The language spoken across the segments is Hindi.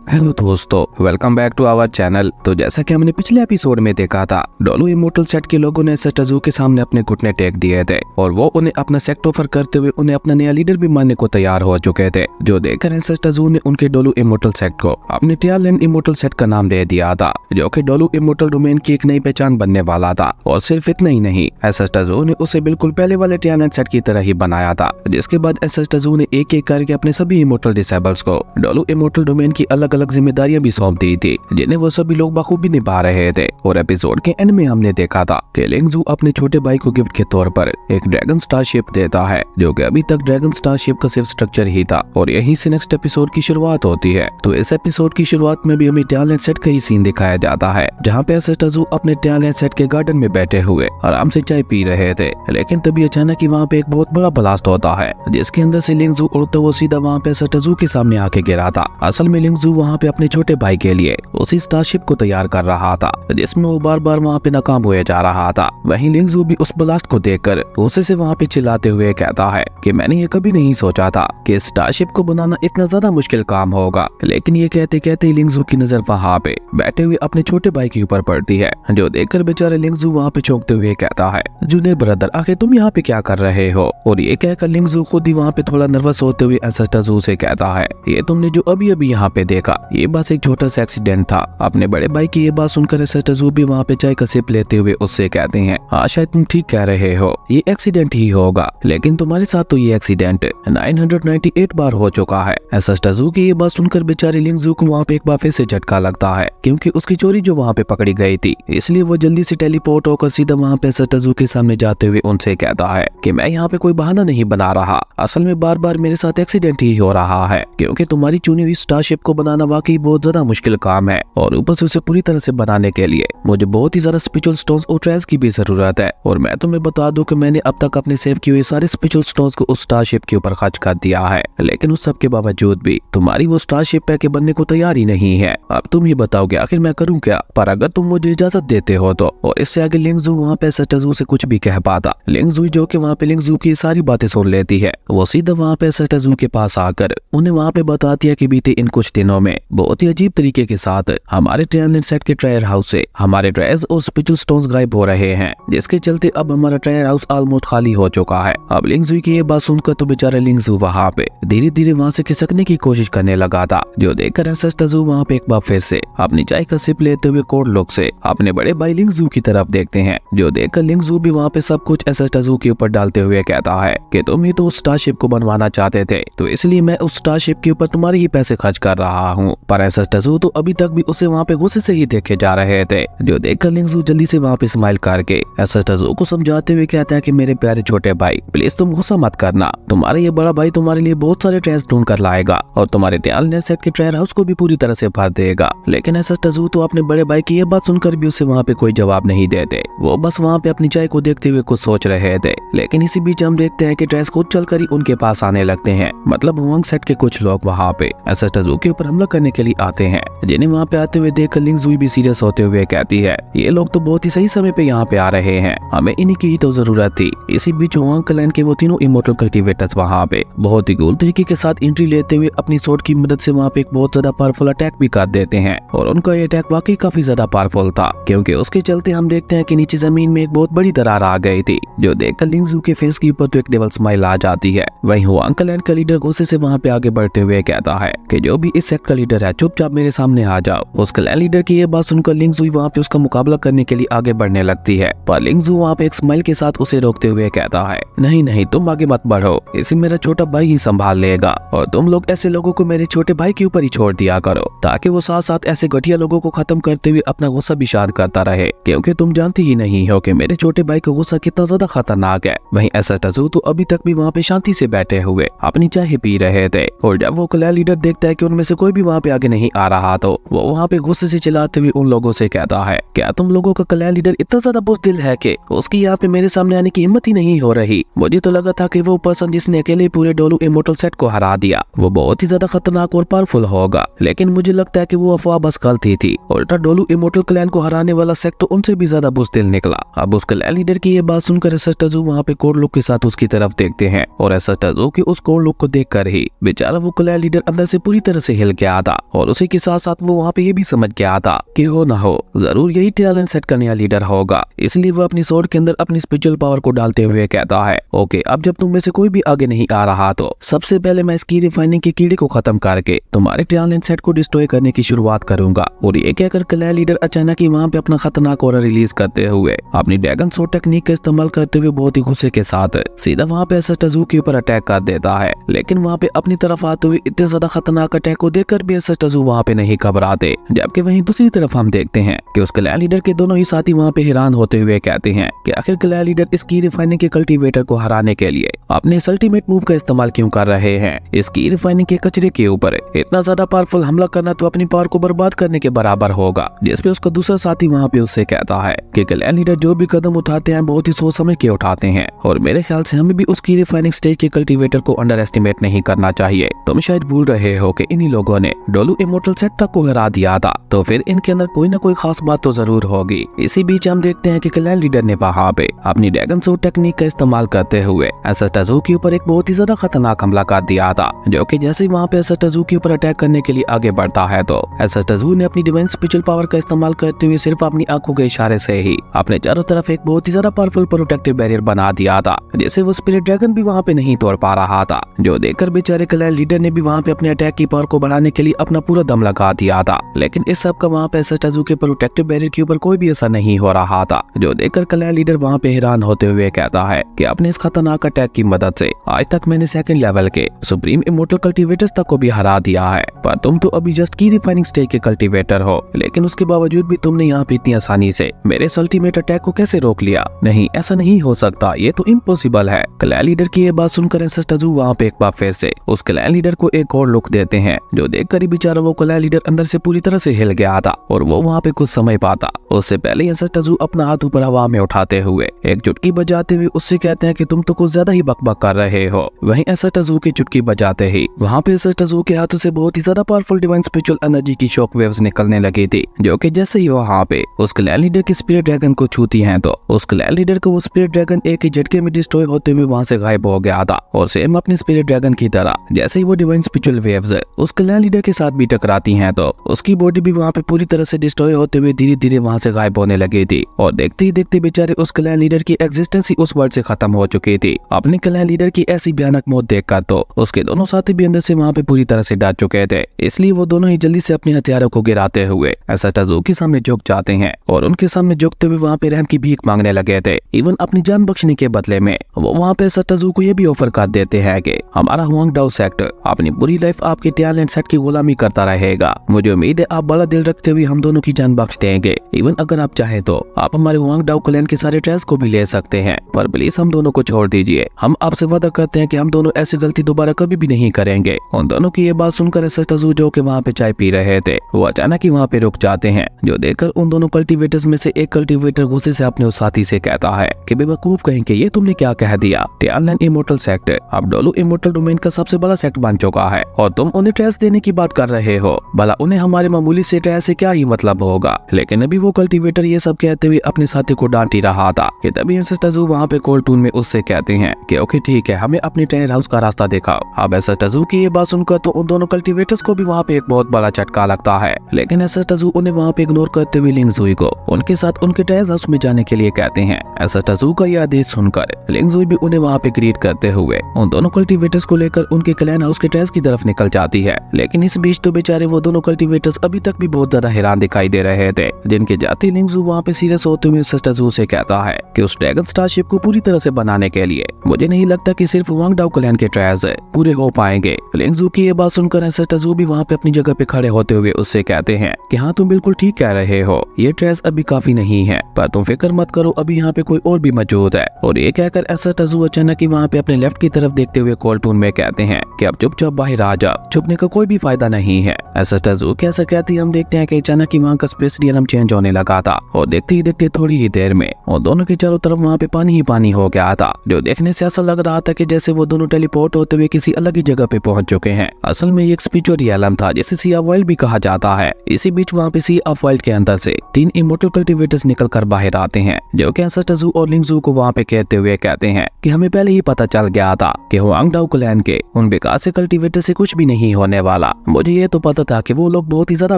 हेलो दोस्तों, welcome back to our channel. तो जैसा कि हमने पिछले एपिसोड में देखा था, डोलू इमोर्टल सेट के लोगों ने एसेस्टाज़ू के सामने अपने घुटने टेक दिए थे और वो उन्हें अपना सेक्ट ऑफर करते हुए उन्हें अपना नया लीडर भी मानने को तैयार हो चुके थे, जो देखकर एसेस्टाज़ू ने उनके डोलू इमोर्टल सेट को अपने टियालैंड इमोर्टल सेट का नाम दे दिया था, जो कि डोलू इमोर्टल डोमेन की एक नई पहचान बनने वाला था। और सिर्फ इतना ही नहीं, एसेस्टाज़ू ने उसे बिल्कुल पहले वाले टियालैंड सेट की तरह ही बनाया था, जिसके बाद एसेस्टाज़ू ने एक एक करके अपने सभी इमोर्टल डिसेबल्स को डोलू इमोर्टल डोमेन की अलग अलग जिम्मेदारियां भी सौंप दी थी, जिन्हें वो सभी लोग बखूबी निभा रहे थे। और एपिसोड के एंड में हमने देखा था कि लिंगज़ू अपने छोटे भाई को गिफ्ट के तौर पर एक ड्रैगन स्टारशिप देता है, जो कि अभी तक ड्रैगन स्टारशिप का सिर्फ स्ट्रक्चर ही था और यहीं से नेक्स्ट एपिसोड की शुरुआत होती है। तो इस एपिसोड की शुरुआत में भी हमें टियालैंड सेट का ही सीन दिखाया जाता है, जहाँ पे एसेस्टाज़ू अपने टियालैंड सेट के गार्डन में बैठे हुए आराम से चाय पी रहे थे। लेकिन तभी अचानक ही वहाँ पे एक बहुत बड़ा ब्लास्ट होता है, जिसके अंदर से लिंगज़ू उड़ता हुआ सीधा वहाँ पे एसेस्टाज़ू के सामने आके गिरा था। असल में लिंगज़ू वहाँ पे अपने छोटे भाई के लिए उसी स्टारशिप को तैयार कर रहा था, जिसमें वो बार बार वहाँ पे नाकाम हुए जा रहा था। वहीं लिंगज़ू भी उस ब्लास्ट को देखकर गुस्से से वहाँ पे चिल्लाते हुए कहता है कि मैंने ये कभी नहीं सोचा था कि स्टारशिप को बनाना इतना ज्यादा मुश्किल काम होगा। लेकिन ये कहते कहते लिंगज़ू की नजर वहाँ पे बैठे हुए अपने छोटे भाई के ऊपर पड़ती है, जो देखकर बेचारे लिंगज़ू वहाँ पे चौंकते हुए कहता है, जूनियर ब्रदर आखिर तुम यहाँ पे क्या कर रहे हो। और ये कहकर लिंगज़ू खुद ही वहाँ पे थोड़ा नर्वस होते हुए एसेस्टाज़ू से कहता है, ये तुमने जो अभी अभी यहाँ पे देखा ये बस एक छोटा सा एक्सीडेंट था। अपने बड़े भाई की ये बात सुनकर एसेस्टाज़ू भी वहाँ पे चाय का सिप लेते हुए उससे कहते हैं, हाँ शायद तुम ठीक कह रहे हो, ये एक्सीडेंट ही होगा, लेकिन तुम्हारे साथ तो ये एक्सीडेंट 998 बार हो चुका है। एसेस्टाज़ू की ये बात सुनकर बेचारे लिंगज़ू को वहाँ पे एक बार फिर से झटका लगता है, क्योंकि उसकी चोरी जो वहाँ पे पकड़ी गई थी, इसलिए वो जल्दी से टेलीपोर्ट होकर सीधा वहाँ पे एसेस्टाज़ू के सामने जाते हुए उनसे कहता है कि मैं यहाँ पे कोई बहाना नहीं बना रहा, असल में बार बार मेरे साथ एक्सीडेंट ही हो रहा है, क्योंकि तुम्हारी चुनी हुई स्टारशिप को बनाना वाकई बहुत ज्यादा मुश्किल काम है और ऊपर से उसे पूरी तरह से बनाने के लिए मुझे बहुत ही ज्यादा स्पिरिचुअल स्टोन्स और ट्रेस की भी जरूरत है। और मैं तुम्हें बता दूं कि मैंने अब तक अपने सेव किए हुए सारे स्पिरिचुअल स्टोन्स को उस स्टारशिप के ऊपर खर्च कर दिया है, लेकिन उस सब के बावजूद भी तुम्हारी वो स्टारशिप के बनने को तैयार ही नहीं है। अब तुम ही बताओगे आखिर मैं करूँ क्या, पर अगर तुम मुझे इजाजत देते हो तो। और इससे आगे लिंगज़ू वहाँ पे एसेस्टाज़ू से कुछ भी कह पाता। लिंगज़ू जो कि वहाँ पे लिंगज़ू की सारी बातें सुन लेती है, वो सीधा वहाँ पे एसेस्टाज़ू के पास आकर उन्हें वहाँ पे बताती है कि बीते इन कुछ दिनों में बहुत ही अजीब तरीके के साथ हमारे टियालैंड सेट के ट्रायर हाउस से हमारे ट्रेस और स्पिरिचुअल स्टोन्स गायब हो रहे हैं, जिसके चलते अब हमारा ट्रायर हाउस ऑलमोस्ट खाली हो चुका है। अब लिंगज़ू की ये बात सुनकर तो बेचारा लिंगज़ू वहाँ पे धीरे धीरे वहाँ से खिसकने की कोशिश करने लगा था, जो देखकर एसेस्टाज़ू वहाँ पे एक बार फिर से अपनी चाय का सिप लेते हुए कोड लुक से अपने बड़े भाई लिंगज़ू की तरफ देखते हैं, जो देखकर लिंगज़ू भी वहाँ पे सब कुछ एसेस्टाज़ू के ऊपर डालते हुए कहता है कि तुम ही तो उस स्टारशिप को बनवाना चाहते थे, तो इसलिए मैं उस स्टारशिप के ऊपर तुम्हारे ही पैसे खर्च कर रहा हूँ। पर एसेस्टाज़ू तो अभी तक भी उसे वहाँ पे गुस्से से ही देखे जा रहे थे, जो देखकर लिंगज़ू जल्दी से वहाँ पे स्माइल करके एसेस्टाज़ू को समझाते हुए कहता है कि मेरे प्यारे छोटे भाई प्लीज तुम गुस्सा मत करना, तुम्हारा ये बड़ा भाई तुम्हारे लिए बहुत सारे ट्रेस ढूंढ कर लाएगा और तुम्हारे टियालैंड सेट के ट्रायर हाउस को भी पूरी तरह से भर देगा। लेकिन एसेस्टाज़ू तो अपने बड़े भाई की ये बात सुनकर भी उसे वहाँ पे कोई जवाब नहीं देते, वो बस वहाँ पे अपनी चाय को देखते हुए कुछ सोच रहे थे। लेकिन इसी बीच हम देखते हैं कि ट्रेस खुद चलकर ही उनके पास आने लगते हैं, मतलब हुआंग सेट के कुछ लोग वहाँ पे एसेस्टाज़ू के ऊपर हमला करने के लिए आते हैं, जिन्हें वहाँ पे आते हुए देखकर लिंगज़ू भी सीरियस होते हुए कहती है, ये लोग तो बहुत ही सही समय पे यहाँ पे आ रहे हैं, हमें इन्हीं की ही तो जरूरत थी। इसी बीच हुआंग क्लैन के वो तीनों इमोर्टल कल्टिवेटर्स वहाँ पे बहुत ही कूल तरीके के साथ एंट्री लेते हुए अपनी स्वॉर्ड की मदद से वहाँ पे एक बहुत ज्यादा पावरफुल अटैक भी कर देते हैं। और उनका ये अटैक वाकई काफी ज्यादा पावरफुल था, क्योंकि उसके चलते हम देखते हैं कि नीचे जमीन में एक बहुत बड़ी दरार आ गई थी, जो देखकर लिंगज़ू के फेस के ऊपर तो एक डेविल स्माइल आ जाती है। वहीं हुआंग क्लैन का लीडर गुस्से से वहाँ पे आगे बढ़ते हुए कहता है कि जो भी इस सेक्ट का लीडर है चुपचाप मेरे सामने आ जाओ। उस क्लैन लीडर की ये बात सुनकर लिंगज़ू वहाँ पे उसका मुकाबला करने के लिए आगे बढ़ने लगती है, पर लिंगज़ू वहाँ पे एक स्माइल के साथ उसे रोकते हुए कहता है, नहीं नहीं तुम आगे मत बढ़ो, इसे मेरा छोटा भाई ही संभाल लेगा और तुम लोग ऐसे लोगों को मेरे छोटे भाई के ऊपर ही छोड़ दिया करो, ताकि वो साथ साथ ऐसे घटिया लोगों को खत्म करते हुए अपना गुस्सा भी शांत करता रहे, क्योंकि तुम जानती ही नहीं हो कि मेरे छोटे भाई का गुस्सा कितना ज्यादा खतरनाक है। वहीं एसेस्टाज़ू तो अभी तक भी वहाँ पे शांति से बैठे हुए अपनी चाय पी रहे थे, और जब वो क्लैन लीडर देखता है कि उनमें से कोई भी वहाँ पे आगे नहीं आ रहा, तो वो वहाँ पे गुस्से से चिल्लाते हुए उन लोगों से कहता है, क्या तुम लोगों का क्लैन लीडर इतना ज्यादा बुज़दिल है कि उसकी यहाँ पे मेरे सामने आने की हिम्मत ही नहीं हो रही। मुझे तो लगा था कि वो पर्सन जिसने अकेले पूरे डोलू इमोर्टल सेट को हरा दिया वो बहुत ही ज्यादा खतरनाक और पावरफुल होगा, लेकिन मुझे लगता है कि वो अफवाह बस गलती थी। उल्टा डोलू इमोर्टल क्लैन को हराने वाला सेक्ट तो उनसे भी ज्यादा बुज़दिल निकला। अब उस क्लैन लीडर की ये बात सुनकर एसेस्टाज़ू वहाँ पे कोड लुक के साथ उसकी तरफ देखते हैं, और एसेस्टाज़ू की उस कोड लुक को देखकर ही बेचारा वो क्लैन लीडर अंदर से पूरी तरह से हिल गया गया था और उसी के साथ साथ वो वहाँ पे ये भी समझ गया था कि हो ना हो जरूर यही टैलेंट सेट का नया लीडर होगा। इसलिए वो अपनी स्वॉर्ड के अंदर अपनी स्पिरिचुअल पावर को डालते हुए कहता है, ओके अब जब तुम में से कोई भी आगे नहीं आ रहा तो सबसे पहले मैं इस की रिफाइनिंग के कीड़े को खत्म करके तुम्हारे टैलेंट सेट को डिस्ट्रॉय करने की शुरुआत करूंगा। और ये कहकर क्लैय लीडर अचानक ही वहाँ पे अपना खतरनाक ऑरा रिलीज करते हुए अपनी ड्रैगन स्वॉर्ड टेक्निक का इस्तेमाल करते हुए बहुत ही गुस्से के साथ सीधा वहाँ पे एसेस्टाजू के ऊपर अटैक कर देता है। लेकिन वहाँ पे अपनी तरफ आते हुए इतने ज्यादा खतरनाक अटैक को देखकर भी एसेस्टाजू वहाँ पे नहीं घबराते। जबकि वहीं दूसरी तरफ हम देखते हैं कि उस क्लैय लीडर के दोनों ही साथी वहाँ पे हैरान होते हुए कहते हैं कि आखिर क्लैय लीडर इस की रिफाइनिंग के कल्टीवेटर को हराने के लिए अपने इस अल्टीमेट मूव का इस्तेमाल क्यों कर रहे हैं। इस की रिफाइनिंग के कचरे के ऊपर इतना ज्यादा पावरफुल हमला करना तो अपनी पावर को बर्बाद करने के बराबर होगा। जिसपे उसका दूसरा साथी वहाँ पे उससे कहता है कि क्लैय लीडर जो भी कदम उठाते हैं बहुत ही सोच समझ के उठाते हैं और मेरे ख्याल से हमें भी उसकी रिफाइनिंग स्टेज के कल्टीवेटर को अंडर एस्टिमेट नहीं करना चाहिए। तुम शायद भूल रहे हो कि इन्हीं लोगों ने डोलू इमोर्टल सेट तक को हरा दिया था, तो फिर इनके अंदर कोई ना कोई खास बात तो जरूर होगी। इसी बीच हम देखते हैं कि क्लैय लीडर ने वहाँ पे अपनी ड्रैगन स्वॉर्ड टेक्निक का इस्तेमाल करते हुए एसेस्टाजू के ऊपर एक बहुत ही ज्यादा खतरनाक हमला कर दिया था। जो कि जैसे ही वहाँ पे एसेस्टाजू के ऊपर अटैक करने के लिए आगे बढ़ता है तो एसेस्टाजू ने अपनी डिवाइन स्पिरिचुअल पावर का इस्तेमाल करते हुए सिर्फ अपनी आंखों के इशारे से ही अपने चारों तरफ एक बहुत ही ज्यादा पावरफुल प्रोटेक्टिव बैरियर बना दिया था, जिसे वो स्पिरिट ड्रैगन भी वहाँ पे नहीं तोड़ पा रहा था। जो देखकर बेचारे क्लैय लीडर ने भी वहाँ पे अपने अटैक की पावर को बढ़ाने के लिए अपना पूरा दम लगा दिया था। लेकिन इस सब का वहाँ पे एसेस्टाजू के प्रोटेक्टिव बैरियर के ऊपर कोई भी असर नहीं हो रहा था। जो देखकर क्लैय लीडर वहाँ पे हैरान होते हुए कहता है कि अपने इस खतरनाक अटैक की मदद से आज तक मैंने सेकंड लेवल के सुप्रीम इमोर्टल कल्टीवेटर्स तक को भी हरा दिया है, पर तुम तो अभी जस्ट की रिफाइनिंग स्टेज के कल्टीवेटर हो। लेकिन उसके बावजूद भी तुमने यहाँ पे इतनी आसानी से मेरे अल्टीमेट अटैक को कैसे रोक लिया। नहीं, ऐसा नहीं हो सकता, ये तो इम्पॉसिबल है। क्लैय लीडर की ये बात सुनकर एसेस्टाजू वहाँ पे एक बार फिर से उस क्लैय लीडर को एक और लुक देते हैं। जो देखकर ही बेचारा वो क्लैय लीडर अंदर से पूरी तरह से हिल गया था और वो वहाँ पे कुछ समय पाता उससे पहले एसेस्टाजू अपना हाथ ऊपर हवा में उठाते हुए एक चुटकी बजाते हुए उससे कहते हैं कि तुम तो कुछ ज्यादा ही बकबक कर रहे हो। वहीं एसेस्टाजू की चुटकी बजाते ही वहाँ पे एसेस्टाजू के हाथों से बहुत ही ज्यादा पावरफुल डिवाइन स्पिरिचुअल एनर्जी की शॉक वेव्स निकलने लगी थी। जो कि जैसे ही वहाँ पे उस क्लैय लीडर की स्पिरिट ड्रैगन को छूती हैं तो उस क्लैय लीडर को वो स्पिरिट ड्रैगन एक ही झटके में डिस्ट्रॉय होते हुए वहाँ से गायब हो गया था। और सेम अपने स्पिरिट ड्रैगन की तरह जैसे ही वो डिवाइन स्पिरिचुअल वेव्स उस क्लैय लीडर के साथ भी टकराती हैं तो उसकी बॉडी भी वहाँ पे पूरी तरह से डिस्ट्रॉय होते हुए धीरे धीरे वहाँ से गायब होने लगी थी। और देखते ही देखते बेचारे उस क्लैय लीडर की एग्जिस्टेंस ही उस वर्ल्ड से खत्म हो चुकी थी। अपने क्लैय लीडर की ऐसी भयानक मौत देखकर तो उसके दोनों साथी भी अंदर से वहाँ पे पूरी तरह से डर चुके थे। इसलिए वो दोनों ही जल्दी से अपने हथियारों को गिराते हुए एसेस्टाजू के सामने झुक जाते हैं और उनके सामने झुकते हुए वहाँ पे रहम की भीख मांगने लगे थे। इवन अपनी जान बख्शने के बदले में वो वहाँ पे एसेस्टाजू को ये भी ऑफर कर देते हैं कि हमारा हुआंगडाओ सेक्टर अपनी पूरी लाइफ आपके टैलेंट सेट की गुलामी करता रहेगा। मुझे उम्मीद है आप बड़ा दिल रखते हुए हम दोनों की जान बख्श देंगे। इवन अगर आप चाहे तो आप हमारे हुआंगडाओ क्लैन के सारे ट्रेस को भी ले सकते हैं, पर प्लीज हम दोनों को छोड़ दीजिए। हम आपसे वादा करते हैं कि हम दोनों ऐसी गलती दोबारा कभी भी नहीं करेंगे। उन दोनों की ये बात सुनकर एसेस्टाजू जो कि वहाँ पे चाय पी रहे थे वो अचानक ही वहाँ पे रुक जाते हैं। जो देखकर उन दोनों कल्टीवेटर्स में से एक कल्टीवेटर गुस्से से अपने उस साथी से कहता है कि बेवकूफ कहीं के ये तुमने क्या कह दिया। टैलेंट इमोर्टल सेक्टर अब डोलू इमोर्टल डोमेन का सबसे बड़ा सेक्टर बन चुका है और तुम उन्हें ट्रेस देने की बात कर रहे हो। भला उन्हें हमारे मामूली से ट्रेस से क्या ही मतलब होगा। लेकिन अभी वो कल्टीवेटर ये सब कहते हुए अपने साथी को डांट ही रहा था कि तभी एसेस्टाजू वहाँ पे कोल्ड टून में उससे कहते हैं कि ओके ठीक है, हमें अपने ट्रेनर हाउस का रास्ता दिखाओ। अब एसेस्टाजू की ये बात सुनकर तो उन दोनों कल्टीवेटर्स को भी वहाँ पे एक बहुत बड़ा झटका लगता है। लेकिन एसेस्टाजू उन्हें वहाँ पे इग्नोर करते हुए लिंगजुई को उनके साथ उनके ट्रेनर हाउस में जाने के लिए कहते हैं। एसेस्टाजू का यह आदेश सुनकर लिंगजुई भी उन्हें वहाँ पे ग्रीट करते हुए उन दोनों कल्टीवेटर्स को लेकर उनके क्लैन हाउस के ट्रेस की तरफ निकल जाती है। लेकिन इस बीच तो बेचारे वो दोनों कल्टीवेटर्स अभी तक भी बहुत ज्यादा हैरान दिखाई दे रहे थे। जिनके जाते लिंगजू वहाँ पे सीरियस होते हुए एसेस्टाजू से कहता है कि उस ड्रैगन स्टारशिप को पूरी तरह से बनाने के लिए मुझे नहीं लगता कि सिर्फ हुआंगडाओ क्लैन के ट्रायल्स पूरे हो पाएंगे। लिंगजू की ये बात सुनकर एसेस्टाजू भी वहाँ पे अपनी जगह पे खड़े होते हुए उससे कहते हैं कि हाँ तुम बिल्कुल ठीक कह रहे हो, ये ट्रायल्स अभी काफी नहीं है, पर तुम फिक्र मत करो, अभी यहाँ पे कोई और भी मौजूद है। और ये कहकर एसेस्टाजू अचानक ही वहाँ पे अपने लेफ्ट की तरफ देखते हुए कोल्ड टून में कहते हैं कि अब चुपचाप बाहर आ जाओ, छुपने का कोई भी फायदा नहीं है। एसेस्टाजू कैसा कहती हम देखते हैं कि अचानक ही वहाँ का स्पेस रियलम चेंज होने लगा था और देखते ही देखते थोड़ी ही देर में और दोनों के चारों तरफ वहाँ पे पानी ही पानी हो गया था। जो देखने से ऐसा लग रहा था कि जैसे वो दोनों टेलीपोर्ट होते हुए किसी अलग ही जगह पे पहुंच चुके हैं। असल में ये एक स्पिरिचुअल रियलम था जिसे सी ऑफ वाइल्ड भी कहा जाता है। इसी बीच वहाँ पे सी ऑफ वाइल्ड के अंदर से 3 इमोर्टल कल्टीवेटर्स निकल कर बाहर आते हैं, जो कि एसेस्टाजू और लिंगजू को वहाँ पे कहते हुए कहते हैं कि हमें पहले ही पता चल गया था कि हुआंगडाओ क्लैन के उन बेकार से कल्टीवेटर से कुछ भी नहीं होने वाला। मुझे ये तो पता था कि वो लोग बहुत ही ज्यादा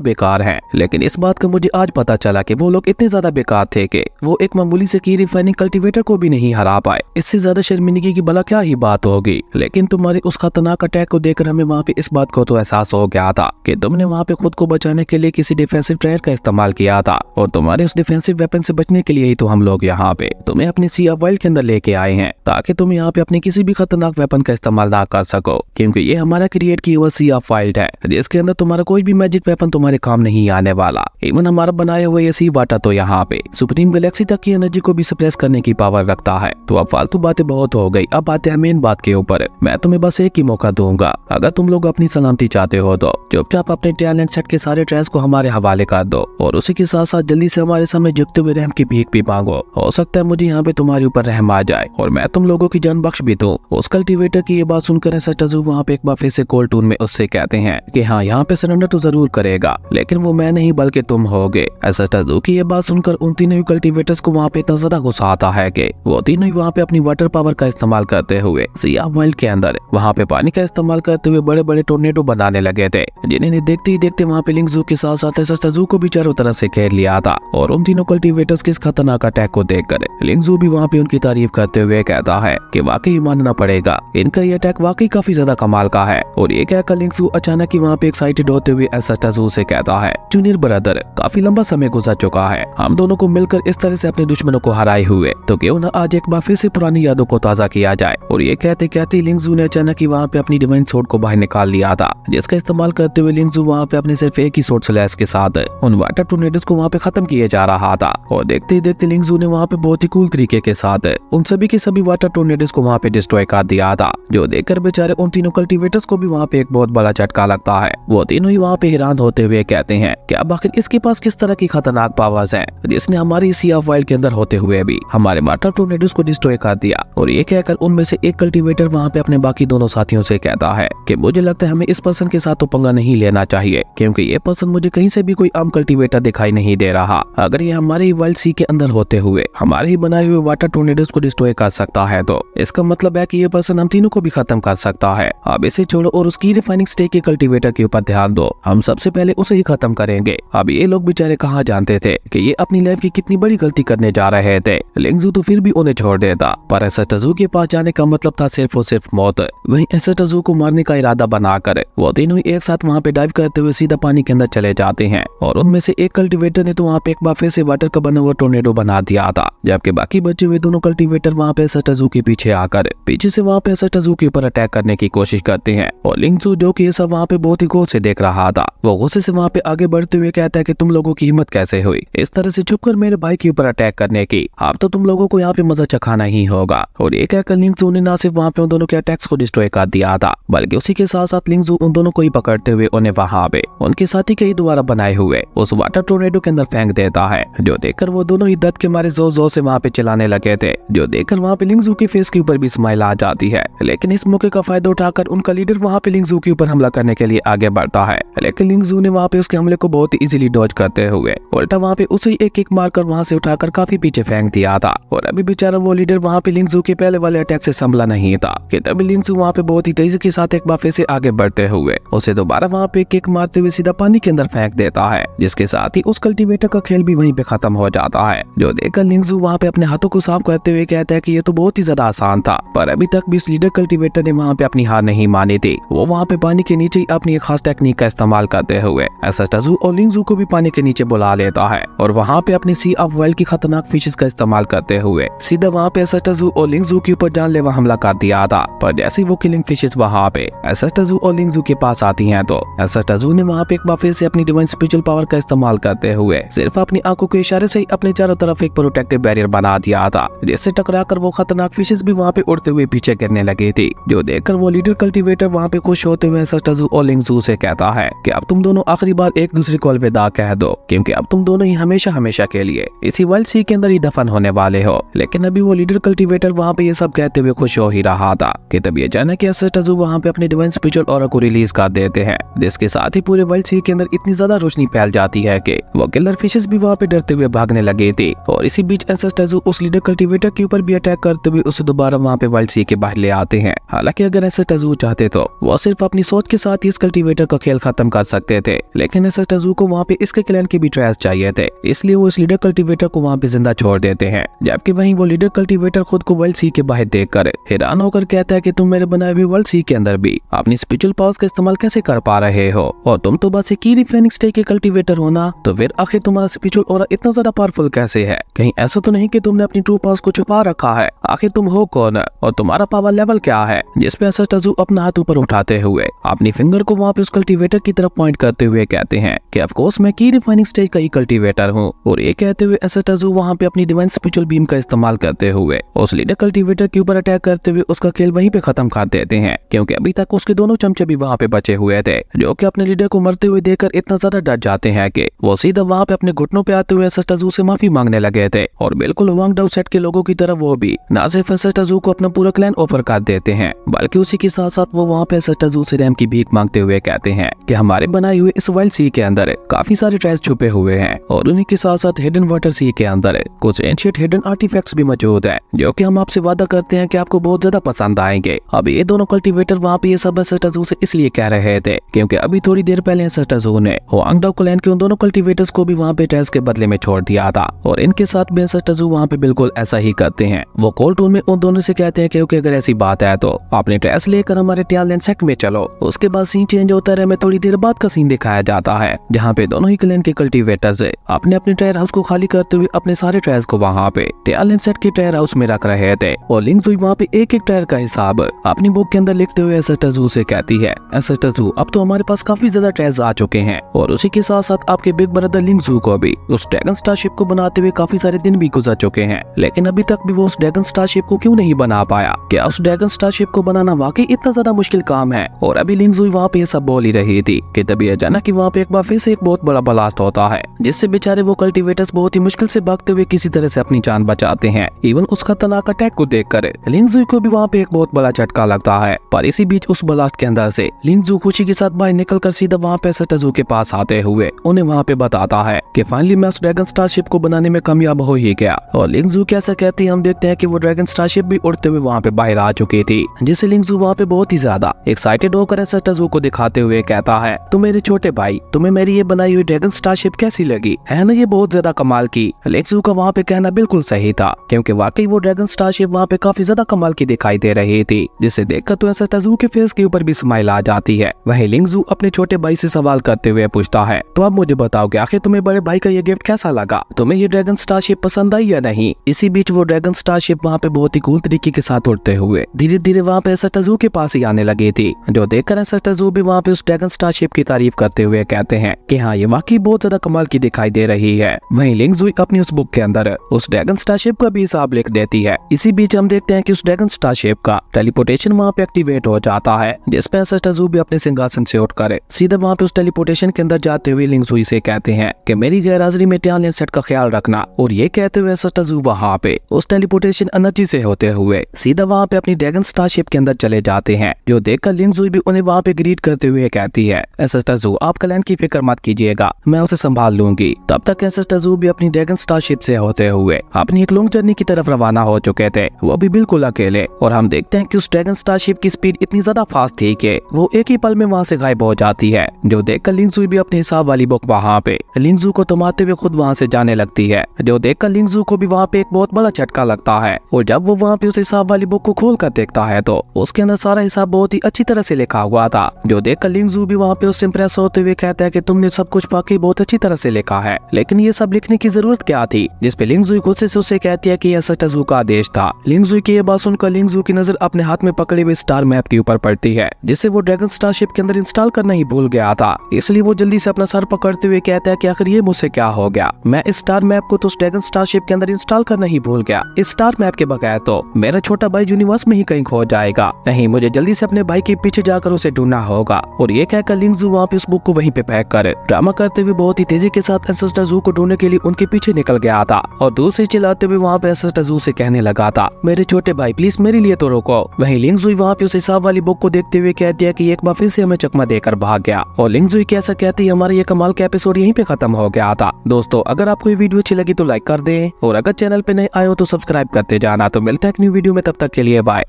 बेकार हैं, लेकिन इस बात का मुझे आज पता चला कि वो लोग इतने ज्यादा बेकार थे कि वो एक मामूली से की रिफाइनिंग कल्टीवेटर को भी नहीं हरा पाए। इससे ज्यादा शर्मिंदगी की भला क्या ही बात होगी। लेकिन तुम्हारे उस खतरनाक अटैक को देखकर हमें वहाँ पे इस बात को तो एहसास हो गया था कि तुमने वहाँ पे खुद को बचाने के लिए किसी डिफेंसिव ट्रेयर का इस्तेमाल किया था, और तुम्हारे उस डिफेंसिव वेपन से बचने के लिए ही तो हम लोग यहाँ पे तुम्हें अपनी सी ऑफ वाइल्ड के अंदर लेके आए हैं, ताकि तुम यहाँ पे अपने किसी भी खतरनाक वेपन का इस्तेमाल ना कर सको, क्योंकि ये हमारा क्रिएट की हुआ सी ऑफ वाइल्ड है, जिसके अंदर तुम्हारा कोई भी मैजिक वेपन तुम्हारे काम नहीं आने वाला। इवन हमारा बनाया हुआ ये सी वाटर तो यहाँ पे सुप्रीम गैलेक्सी तक की एनर्जी को भी सप्रेस करने की पावर रखता है। तो अब फालतू बातें बहुत हो गई, अब आते हैं मेन बात के ऊपर। मैं तुम्हें बस एक ही मौका दूंगा, अगर तुम लोग अपनी सलामती चाहते हो तो चुपचाप अपने टैलेंट सेट के सारे ट्रेस को हमारे हवाले कर दो, और उसी के साथ साथ जल्दी से हमारे सामने झुकते हुए रहम की भीख भी मांगो। हो सकता है मुझे यहाँ पे तुम्हारे ऊपर रहम आ जाए और मैं तुम लोगों की जान बख्श भी दूं। उस कल्टीवेटर की ये बात सुनकर ऐसा टजू वहाँ पे एक बार फिर से कोल्ड टून में उससे कहते हैं कि हाँ, यहाँ पे सरेंडर तो जरूर करेगा, लेकिन वो मैं नहीं बल्कि तुम होगे। ऐसा टजू की ये बात सुनकर उन तीनों ही कल्टीवेटर्स को वहाँ पे इतना ज्यादा गुस्सा आता है कि वो तीनों ही वहाँ पे अपनी वाटर पावर का इस्तेमाल करते हुए सी ऑफ वाइल्ड के अंदर वहाँ पे पानी का इस्तेमाल करते हुए बड़े बड़े टोर्नेडो बनाने लगे थे, जिन्हें देखते ही देखते वहाँ पे लिंगजू के साथ साथ ऐसा टजू को भी चारों तरफ से घेर लिया था। और उन तीनों कल्टीवेटर्स के इस खतरनाक अटैक को देखकर लिंगजू भी वहाँ पे उनकी तारीफ करते हुए कहता है कि वाकई मानना पड़ेगा, इनका ये अटैक वाकई काफी ज्यादा कमाल का है। और ये कहकर लिंगजू अचानक ही वहाँ पे एक्साइटेड होते हुए ऐसा टजू से कहता है, जूनियर ब्रदर, काफी लंबा समय गुजर चुका है हम दोनों को मिलकर इस तरह से अपने दुश्मनों को हराए हुए, तो क्यों न आज एक बार फिर से पुरानी यादों को ताजा किया जाए। और ये कहते कहते लिंगजू ने अचानक ही वहाँ पे अपनी डिवाइन सोर्ड को बाहर निकाल लिया था, जिसका इस्तेमाल करते हुए लिंगजू वहाँ पे अपने सिर्फ एक ही सोर्ड स्लैश के साथ उन वाटर टोर्नेडोज को वहाँ पे खत्म किए जा रहा था। और देखते ही देखते लिंगजू ने वहाँ पे बहुत ही कूल तरीके के साथ उन सभी के सभी वाटर टोर्नेडोज को वहाँ पे डिस्ट्रॉय कर दिया था, जो देखकर बेचारे उन तीनों कल्टीवेटर्स को भी वहाँ पे एक बहुत बड़ा झटका लगता है। वो तीनों ही वहाँ पे हैरान होते हुए कहते हैं कि अब आखिर इसके पास किस तरह की खतरनाक पावर्स हैं, जिसने हमारी सी ऑफ वाइल्ड के अंदर होते हुए भी हमारे वाटर टोर्नेडोज को डिस्ट्रॉय कर दिया। और ये कहकर उनमें से एक कल्टीवेटर वहाँ पे अपने बाकी दोनों साथियों से कहता है कि मुझे लगता है हमें इस पर्सन के साथ तो पंगा नहीं लेना चाहिए, क्योंकि ये पर्सन मुझे कहीं से भी कोई आम कल्टीवेटर दिखाई नहीं दे रहा। अगर ये हमारे ही वाइल्ड सी के अंदर होते हुए हमारे ही बनाए हुए वाटर टोर्नेडोज को डिस्ट्रॉय कर सकता है, तो इसका मतलब है कि ये पर्सन हम तीनों को भी खत्म कर सकता है। अब इसे छोड़ो और उसकी रिफाइनिंग स्टेक के कल्टीवेटर के ऊपर ध्यान दो, हम सबसे पहले उसे ही खत्म करेंगे। अब ये लोग बेचारे कहाँ जानते थे कि ये अपनी लाइफ की कितनी बड़ी गलती करने जा रहे थे। लिंगजू तो फिर भी उन्हें छोड़ देता, पर ऐसा टजू के पास जाने का मतलब था सिर्फ और सिर्फ मौत। वहीं ऐसा टजू को मारने का इरादा बनाकर वो तीनों ही एक साथ वहाँ पे डाइव करते हुए सीधा पानी के अंदर चले जाते हैं। और उनमें से एक कल्टीवेटर ने तो वहाँ पे एक बार फिर से वाटर का बना हुआ टोर्नेडो बना दिया था, जबकि बाकी बचे हुए दोनों कल्टीवेटर वहाँ पे ऐसा टजू के पीछे आकर पीछे से वहाँ पे ऐसा टजू के ऊपर अटैक करने की कोशिश करते हैं। और लिंगजू, जो कि ये सब वहाँ पे बहुत ही गौर से देख रहा था, वो गुस्से से वहाँ पे आगे बढ़ते हुए कहता है कि तुम लोगों की हिम्मत कैसे हुई इस तरह से छुपकर मेरे भाई के ऊपर अटैक करने की, अब तो तुम लोगों को यहाँ पे मजा चखाना ही होगा। और ये कहकर लिंगजू ने ना सिर्फ वहाँ पे उन दोनों के अटैक्स को डिस्ट्रॉय कर दिया था, बल्कि उसी के साथ साथ लिंगजू उन दोनों को ही पकड़ते हुए उन्हें वहाँ पे उनके साथी के ही द्वारा बनाए हुए उस वाटर टोर्नेडो के अंदर फेंक देता है, जो देखकर वो दोनों ही दर्द के मारे जोर जोर से वहाँ पे चिल्लाने लगे थे, जो देखकर वहाँ पे लिंगजू के फेस के ऊपर भी स्माइल आ जाती है। लेकिन इस मौके का फायदा उठाकर उनका लीडर वहाँ पे लिंगजू के ऊपर हमला करने के लिए आगे बढ़ता है, लेकिन लिंगजू ने वहाँ पे उसके हमले को बहुत ही इजीली डॉज करते हुए उल्टा वहाँ पे उसे एक किक मारकर वहाँ से उठाकर काफी पीछे फेंक दिया था। और अभी बेचारा वो लीडर वहाँ पे लिंगजू के पहले वाले अटैक से संभला नहीं था कि तभी लिंगजू वहाँ पे बहुत ही तेजी के साथ एक बार फिर से आगे बढ़ते हुए उसे दोबारा वहाँ पे किक मारते हुए सीधा पानी के अंदर फेंक देता है, जिसके साथ ही उस कल्टीवेटर का खेल भी वहीं पे खत्म हो जाता है। जो देखकर लिंगजू वहाँ पे अपने हाथों को साफ करते हुए कहता है कि ये तो बहुत ही ज्यादा आसान था, पर अभी तक भी इस लीडर कल्टीवेटर ने वहाँ पे अपनी हार नहीं मानी थी। वो वहाँ पे पानी के नीचे ही अपनी एक खास टेक्निक का इस्तेमाल करते हुए ऐसा टजू और लिंगजू को भी पानी के नीचे बुला लेता है, और वहाँ पे अपनी सी ऑफ वाइल्ड की खतरनाक फिशेस का इस्तेमाल करते हुए सीधा वहाँ पे ऐसा टजू और लिंगजू के ऊपर जानलेवा हमला कर दिया था। पर जैसे वो किलिंग फिशेस वहाँ पे ऐसा टजू और लिंगजू के पास आती हैं, तो ऐसा टजू ने वहाँ पे एक बार फिर से अपनी डिवाइन स्पिरिचुअल पावर का इस्तेमाल करते हुए सिर्फ अपनी आंखों के इशारे से ही अपने चारों तरफ एक प्रोटेक्टिव बैरियर बना दिया था, जिससे टकराकर वो खतरनाक फिशेस भी वहाँ पे उड़ते हुए पीछे गिरने लगी थी। जो देखकर वो लीडर कल्टीवेटर वहाँ पे खुश होते हुए ऐसा टजू और लिंगजू से कहता है कि अब तुम दोनों आखिरी बार एक दूसरे को अलविदा कह दो, क्योंकि अब तुम दोनों ही हमेशा हमेशा के लिए इसी वाइल्ड सी के अंदर ही दफन होने वाले हो। लेकिन अभी वो लीडर कल्टीवेटर वहाँ पे ये सब कहते हुए खुश हो ही रहा था कि तभी अचानक ऐसा टजू वहाँ पे अपने डिवाइन स्पिरिचुअल ऑरा को रिलीज कर देते हैं, जिसके साथ ही पूरे वाइल्ड सी के अंदर इतनी ज्यादा रोशनी फैल जाती है कि वो किलर फिशेस भी वहाँ पे डरते हुए भागने लगे थे। और इसी बीच ऐसा टजू उस लीडर कल्टीवेटर के ऊपर भी अटैक करते हुए उसे दोबारा वहाँ पे वाइल्ड सी के बाहर ले आते हैं। हालांकि अगर ऐसा टजू चाहते तो वो सिर्फ अपनी सोच के साथ इस कल्टीवेटर का खेल खत्म कर सकते थे, लेकिन एसएस टजू को वहाँ पे इसके क्लैन के भी ट्रेस चाहिए थे, इसलिए वो इस लीडर कल्टीवेटर को वहाँ पे जिंदा छोड़ देते हैं। जबकि वहीं वो लीडर कल्टीवेटर खुद को वर्ल्ड सी के बाहर देखकर हैरान होकर कहता है कि तुम मेरे बनाए हुए वर्ल्ड सी के अंदर भी अपनी स्पिरिचुअल पावर्स का इस्तेमाल कैसे कर पा रहे हो, और तुम तो बस एक ही फेनिक्स स्टेज के कल्टीवेटर हो ना, तो फिर आखिर तुम्हारा स्पिरिचुअल ऑरा इतना ज्यादा पावरफुल कैसे है? कहीं ऐसा तो नहीं कि तुमने अपनी ट्रू पावर्स को छुपा रखा है? आखिर तुम हो कौन और तुम्हारा पावर लेवल क्या है? जिसपे एसएस टजू अपना हाथ ऊपर उठाते हुए अपनी फिंगर को वहाँ पे उस कल्टीवेटर की तरफ पॉइंट करते हुए कहते हैं कि ऑफ कोर्स मैं की रिफाइनिंग स्टेज का ही कल्टीवेटर हूँ। और ये कहते हुए एसएस टजू वहाँ पे अपनी डिवाइन स्पिरिचुअल बीम का इस्तेमाल करते हुए उस लीडर कल्टीवेटर के ऊपर अटैक करते हुए उसका खेल वहीं पे खत्म कर देते हैं, क्योंकि अभी तक उसके दोनों चमचे भी वहाँ पे बचे हुए थे, जो कि अपने लीडर को मरते हुए देखकर इतना ज्यादा डर जाते हैं कि वो सीधा वहाँ पे अपने घुटनों पे आते हुए एसएस टजू से माफी मांगने लगे थे। और बिल्कुल वांग डाउ सेट के लोगों की तरफ वो भी ना सिर्फ एसएस टजू को अपना पूरा क्लैन ऑफर कर देते हैं, बल्कि उसी के साथ साथ वो वहाँ पे एसएस टजू से रैम की भीख मांगते हुए कहते हैं कि हमारे बनाए हुए इस वाइल्ड सी के अंदर काफी सारे ट्रेस छुपे हुए हैं, और उन्हीं के साथ साथ हिडन वाटर सी के अंदर कुछ एंशिएंट हिडन आर्टिफैक्ट्स भी मौजूद है, जो कि हम आपसे वादा करते हैं कि आपको बहुत ज्यादा पसंद आएंगे। अब ये दोनों कल्टीवेटर वहाँ पे ये सब एसएस टजू से इसलिए कह रहे थे क्योंकि अभी थोड़ी देर पहले एसएस टजू ने वांग डाउ क्लैन के उन दोनों कल्टीवेटर्स को भी वहाँ पे ट्रेस के बदले में छोड़ दिया था, और इनके साथ भी एसएस टजू वहाँ पे बिल्कुल ऐसा ही करते हैं। वो कोल्ड टून में उन दोनों से कहते हैं क्योंकि अगर ऐसी बात है तो अपने ट्रेस लेकर हमारे टियालैंड सेट में चलो। उसके बाद सीन चेंज होता है, हमें थोड़ी देर बाद का सीन दिखाया जाता है जहाँ पे दोनों ही क्लैन के कल्टीवेटर्स अपने अपने ट्रेयर हाउस को खाली करते हुए अपने सारे ट्रेस को वहाँ पे टियालैंड सेट के ट्रेयर हाउस में रख रहे थे, और लिंग जुई वहाँ पे एक एक ट्रेयर का हिसाब अपनी बुक के अंदर लिखते हुए एसएस टजू से कहती है, एसएस टजू अब तो हमारे पास काफी ज्यादा ट्रेस आ चुके हैं, और उसी के साथ साथ आपके बिग ब्रदर लिंग जू को भी उस ड्रैगन स्टारशिप को बनाते हुए काफी सारे दिन भी गुजर चुके हैं, लेकिन अभी तक भी वो उस ड्रैगन स्टारशिप को क्यों नहीं बना पाया? क्या उस ड्रैगन स्टारशिप को बनाना वाकई इतना ज्यादा मुश्किल काम है? और अभी लिंग जुई वहाँ पे ये सब बोल ही रही थी कि तभी अचानक कि वहाँ पे एक बार फिर से एक बहुत बड़ा ब्लास्ट होता है, जिससे बेचारे वो कल्टीवेटर्स बहुत ही मुश्किल से भागते हुए किसी तरह से अपनी जान बचाते हैं। इवन उस खतरनाक अटैक को देखकर लिंग जुई को भी वहाँ पे एक बहुत बड़ा झटका लगता है, पर इसी बीच उस ब्लास्ट के अंदर से लिंग जू खुशी के साथ बाहर निकलकर सीधा वहाँ पे एसएस टजू के पास आते हुए उन्हें वहाँ पे बताता है कि फाइनली मैं उस ड्रैगन स्टारशिप को बनाने में कामयाब हो ही गया। और लिंग जू कैसा कहती है, हम देखते हैं कि वो ड्रैगन स्टारशिप भी उड़ते हुए वहाँ पे बाहर आ चुकी थी, जिससे लिंग जू वहाँ पे बहुत ही ज्यादा एक्साइटेड होकर एसएस टजू को दिखाते हुए कहता है, तुम मेरे छोटे भाई, तुम्हें मेरी ये बनाई हुई ड्रैगन स्टारशिप कैसी लगी? है ना ये बहुत ज्यादा कमाल की? लिंग जू का वहाँ पे कहना बिल्कुल सही था, क्योंकि वाकई वो ड्रैगन स्टारशिप वहाँ पे काफी ज्यादा कमाल की दिखाई दे रही थी, जिसे देखकर तो एसएस टजू के फेस के ऊपर भी स्माइल आ जाती है। वहीं लिंग जू अपने छोटे भाई से सवाल करते हुए पूछता है, तो अब मुझे बताओ कि आखिर तुम्हें बड़े भाई का ये गिफ्ट कैसा लगा? तुम्हें ये ड्रैगन स्टारशिप पसंद आई या नहीं? इसी बीच वो ड्रैगन स्टारशिप वहाँ पे बहुत ही कूल तरीके के साथ उड़ते हुए धीरे धीरे वहाँ पे एसएस टजू के पास ही आने लगी थी, जो देखकर एसएस टजू भी वहाँ पे उस ड्रैगन स्टारशिप की तारीफ करते हुए कहते हैं कि हाँ ये वाकई बहुत ज्यादा कमाल की दिखाई दे रही है। वहीं लिंग जू अपनी उस बुक के अंदर उस ड्रैगन स्टारशिप का भी हिसाब लिख देती है। इसी बीच हम देखते हैं कि उस ड्रैगन स्टारशिप का टेलीपोर्टेशन वहाँ पे एक्टिवेट हो जाता है, जिसपे एसएस टजू भी अपने सिंहासन से उठकर सीधा वहाँ पे उस टेलीपोर्टेशन के अंदर जाते हुए लिंग जू से कहते हैं कि मेरी गैरहाजिरी में टियालैंड सेट का ख्याल रखना। और ये कहते हुए एसएस टजू वहाँ पे उस टेलीपोर्टेशन एनर्जी से होते हुए सीधा वहाँ पे अपनी ड्रैगन स्टारशिप के अंदर चले जाते हैं, जो देखकर लिंग जू भी उन्हें वहाँ पे ग्रीट करते हुए कहती है, एसएस टजू आप क्लैन की फिक्र मत कीजिएगा, मैं उसे संभाल लूंगी। तब तक एसएस टजू भी अपनी ड्रैगन स्टारशिप से होते हुए अपनी एक लॉन्ग जर्नी की तरफ रवाना हो चुके थे, वो भी बिल्कुल अकेले। और हम देखते हैं कि उस ड्रैगन स्टारशिप की स्पीड इतनी ज्यादा फास्ट थी कि वो एक ही पल में वहाँ से गायब हो जाती है, जो देखकर लिंग जू भी अपने हिसाब वाली बुक वहाँ पे लिंग जू को थमाते हुए खुद वहाँ से जाने लगती है, जो देखकर लिंग जू को भी वहाँ पे एक बहुत बड़ा झटका लगता है। और जब वो वहाँ पे उस हिसाब वाली बुक को खोल कर देखता है तो उसके अंदर सारा हिसाब बहुत ही अच्छी तरह से लिखा हुआ था, जो देखकर लिंग जू भी वहाँ पे उससे इंप्रेस होते हुए कहता है कि तुमने सब कुछ वाकई बहुत अच्छी तरह से लिखा है, लेकिन ये सब लिखने की जरूरत क्या थी? जिसपे लिंग जू गुस्से से उसे कहती है कि एसएस टजू का आदेश था। लिंग जू की ये बात सुनकर लिंग जू की नजर अपने हाथ में पकड़े हुए स्टार मैप के ऊपर पड़ती है, जिसे वो ड्रैगन स्टारशिप के अंदर इंस्टॉल करना ही भूल गया था। इसलिए वो जल्दी से अपना सर पकड़ते हुए कहता है कि आखिर ये मुझसे क्या हो गया? मैं इस स्टार मैप को तो उस ड्रैगन स्टारशिप के अंदर इंस्टॉल करना ही भूल गया। इस स्टार मैप के बगैर तो मेरा छोटा भाई यूनिवर्स में ही कहीं खो जाएगा। नहीं, मुझे जल्दी से अपने भाई के पीछे जाकर उसे ढूंढना होगा। और ये कहकर लिंग जू वहाँ पे उस बुक को वहीं पे फेंक कर ड्रामा करते हुए बहुत ही तेजी के साथ एसएस टजू को ढूंढने के लिए उनके पीछे निकल गया था, और दूर से चिल्लाते हुए वहाँ पे एसएस टजू से कहने लगा था, मेरे छोटे भाई प्लीज मेरे लिए तो रोको। वहीं लिंग जू वहाँ पे उस हिसाब वाली बुक को देखते हुए कहती है कि एक बार फिर से हमें चकमा देकर भाग गया। और लिंग जू कैसा कहती है, हमारा ये कमाल का एपिसोड यहीं पे खत्म हो गया था। दोस्तों अगर आपको ये वीडियो अच्छी लगी तो लाइक कर दें, और अगर चैनल पे नए आए हो तो सब्सक्राइब करते जाना। तो मिलता है एक न्यू वीडियो में, तब तक के लिए बाय।